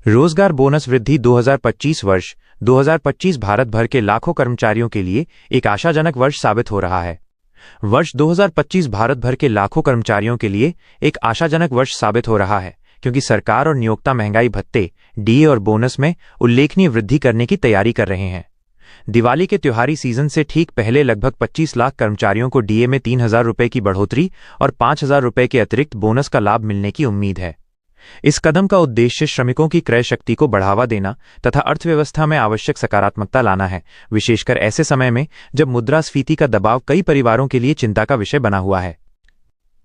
रोजगार बोनस वृद्धि 2025 वर्ष 2025 भारत भर के लाखों कर्मचारियों के लिए एक आशाजनक वर्ष साबित हो रहा है। वर्ष 2025 भारत भर के लाखों कर्मचारियों के लिए एक आशाजनक वर्ष साबित हो रहा है क्योंकि सरकार और नियोक्ता महंगाई भत्ते, डीए और बोनस में उल्लेखनीय वृद्धि करने की तैयारी कर रहे हैं। दिवाली के त्योहारी सीजन से ठीक पहले लगभग 25 लाख कर्मचारियों को डीए में 3,000 रुपये की बढ़ोतरी और 5,000 रुपये के अतिरिक्त बोनस का लाभ मिलने की उम्मीद है। इस कदम का उद्देश्य श्रमिकों की क्रय शक्ति को बढ़ावा देना तथा अर्थव्यवस्था में आवश्यक सकारात्मकता लाना है, विशेषकर ऐसे समय में जब मुद्रास्फीति का दबाव कई परिवारों के लिए चिंता का विषय बना हुआ है।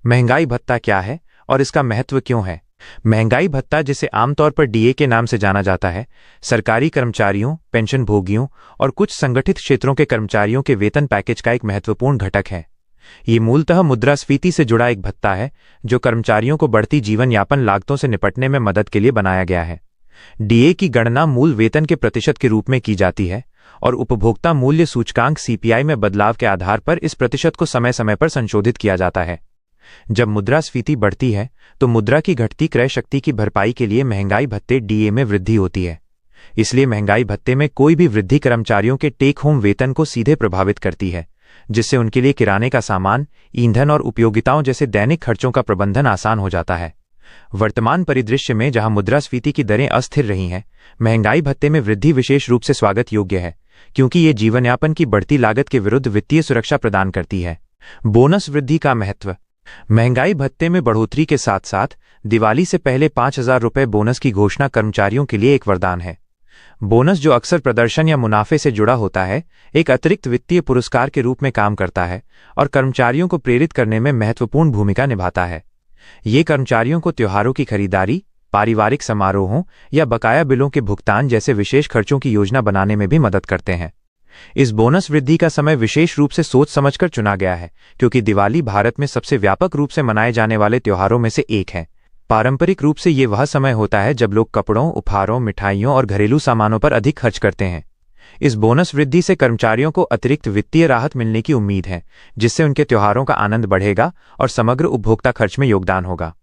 महंगाई भत्ता क्या है और इसका महत्व क्यों है? महंगाई भत्ता, जिसे आमतौर पर डीए के नाम से जाना जाता है, सरकारी कर्मचारियों, पेंशनभोगियों और कुछ संगठित क्षेत्रों के कर्मचारियों के वेतन पैकेज का एक महत्वपूर्ण घटक है। ये मूलतः मुद्रास्फीति से जुड़ा एक भत्ता है जो कर्मचारियों को बढ़ती जीवन यापन लागतों से निपटने में मदद के लिए बनाया गया है। डीए की गणना मूल वेतन के प्रतिशत के रूप में की जाती है और उपभोक्ता मूल्य सूचकांक सीपीआई में बदलाव के आधार पर इस प्रतिशत को समय समय पर संशोधित किया जाता है। जब मुद्रास्फीति बढ़ती है तो मुद्रा की घटती क्रय शक्ति की भरपाई के लिए महंगाई भत्ते डीए में वृद्धि होती है। इसलिए महंगाई भत्ते में कोई भी वृद्धि कर्मचारियों के टेक होम वेतन को सीधे प्रभावित करती है, जिससे उनके लिए किराने का सामान, ईंधन और उपयोगिताओं जैसे दैनिक खर्चों का प्रबंधन आसान हो जाता है। वर्तमान परिदृश्य में जहां मुद्रास्फीति की दरें अस्थिर रही हैं, महंगाई भत्ते में वृद्धि विशेष रूप से स्वागत योग्य है क्योंकि ये जीवनयापन की बढ़ती लागत के विरुद्ध वित्तीय सुरक्षा प्रदान करती है। बोनस वृद्धि का महत्व। महंगाई भत्ते में बढ़ोतरी के साथ साथ दिवाली से पहले 5,000 रुपये बोनस की घोषणा कर्मचारियों के लिए एक वरदान है। बोनस, जो अक्सर प्रदर्शन या मुनाफे से जुड़ा होता है, एक अतिरिक्त वित्तीय पुरस्कार के रूप में काम करता है और कर्मचारियों को प्रेरित करने में महत्वपूर्ण भूमिका निभाता है। ये कर्मचारियों को त्योहारों की खरीदारी, पारिवारिक समारोहों या बकाया बिलों के भुगतान जैसे विशेष खर्चों की योजना बनाने में भी मदद करते हैं। इस बोनस वृद्धि का समय विशेष रूप से सोच समझकर चुना गया है क्योंकि दिवाली भारत में सबसे व्यापक रूप से मनाए जाने वाले त्योहारों में से एक है। पारंपरिक रूप से ये वह समय होता है जब लोग कपड़ों, उपहारों, मिठाइयों और घरेलू सामानों पर अधिक खर्च करते हैं। इस बोनस वृद्धि से कर्मचारियों को अतिरिक्त वित्तीय राहत मिलने की उम्मीद है, जिससे उनके त्योहारों का आनंद बढ़ेगा और समग्र उपभोक्ता खर्च में योगदान होगा।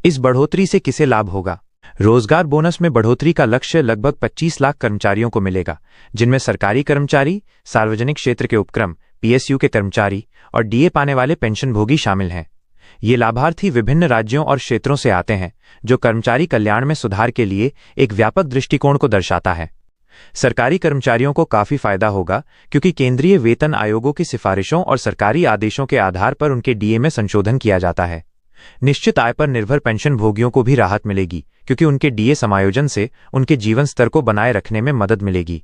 इस बढ़ोतरी से किसे लाभ होगा? रोजगार बोनस में बढ़ोतरी का लक्ष्य लगभग 25 लाख कर्मचारियों को मिलेगा, जिनमें सरकारी कर्मचारी, सार्वजनिक क्षेत्र के उपक्रम पीएसयू के कर्मचारी और डीए पाने वाले पेंशनभोगी शामिल हैं। ये लाभार्थी विभिन्न राज्यों और क्षेत्रों से आते हैं, जो कर्मचारी कल्याण में सुधार के लिए एक व्यापक दृष्टिकोण को दर्शाता है। सरकारी कर्मचारियों को काफी फायदा होगा क्योंकि केंद्रीय वेतन आयोगों की सिफारिशों और सरकारी आदेशों के आधार पर उनके डीए में संशोधन किया जाता है। निश्चित आय पर निर्भर पेंशनभोगियों को भी राहत मिलेगी क्योंकि उनके डीए समायोजन से उनके जीवन स्तर को बनाए रखने में मदद मिलेगी।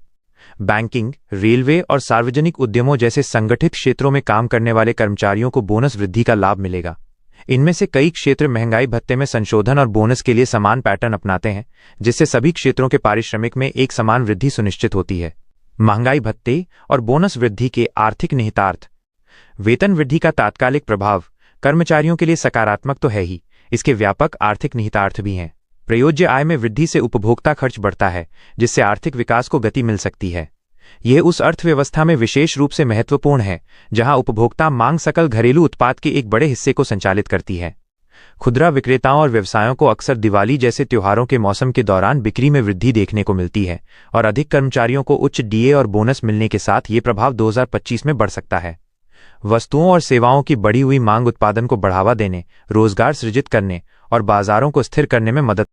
बैंकिंग, रेलवे और सार्वजनिक उद्यमों जैसे संगठित क्षेत्रों में काम करने वाले कर्मचारियों को बोनस वृद्धि का लाभ मिलेगा। इनमें से कई क्षेत्र महंगाई भत्ते में संशोधन और बोनस के लिए समान पैटर्न अपनाते हैं, जिससे सभी क्षेत्रों के पारिश्रमिक में एक समान वृद्धि सुनिश्चित होती है। महंगाई भत्ते और बोनस वृद्धि के आर्थिक निहितार्थ। वेतन वृद्धि का तात्कालिक प्रभाव कर्मचारियों के लिए सकारात्मक तो है ही, इसके व्यापक आर्थिक निहितार्थ भी हैं। प्रयोज्य आय में वृद्धि से उपभोक्ता खर्च बढ़ता है, जिससे आर्थिक विकास को गति मिल सकती है। यह उस अर्थव्यवस्था में विशेष रूप से महत्वपूर्ण है जहां उपभोक्ता मांग सकल घरेलू उत्पाद के एक बड़े हिस्से को संचालित करती है। खुदरा विक्रेताओं और व्यवसायों को अक्सर दिवाली जैसे त्योहारों के मौसम के दौरान बिक्री में वृद्धि देखने को मिलती है और अधिक कर्मचारियों को उच्च डीए और बोनस मिलने के साथ ये प्रभाव 2025 में बढ़ सकता है। वस्तुओं और सेवाओं की बढ़ी हुई मांग उत्पादन को बढ़ावा देने, रोजगार सृजित करने और बाजारों को स्थिर करने में मदद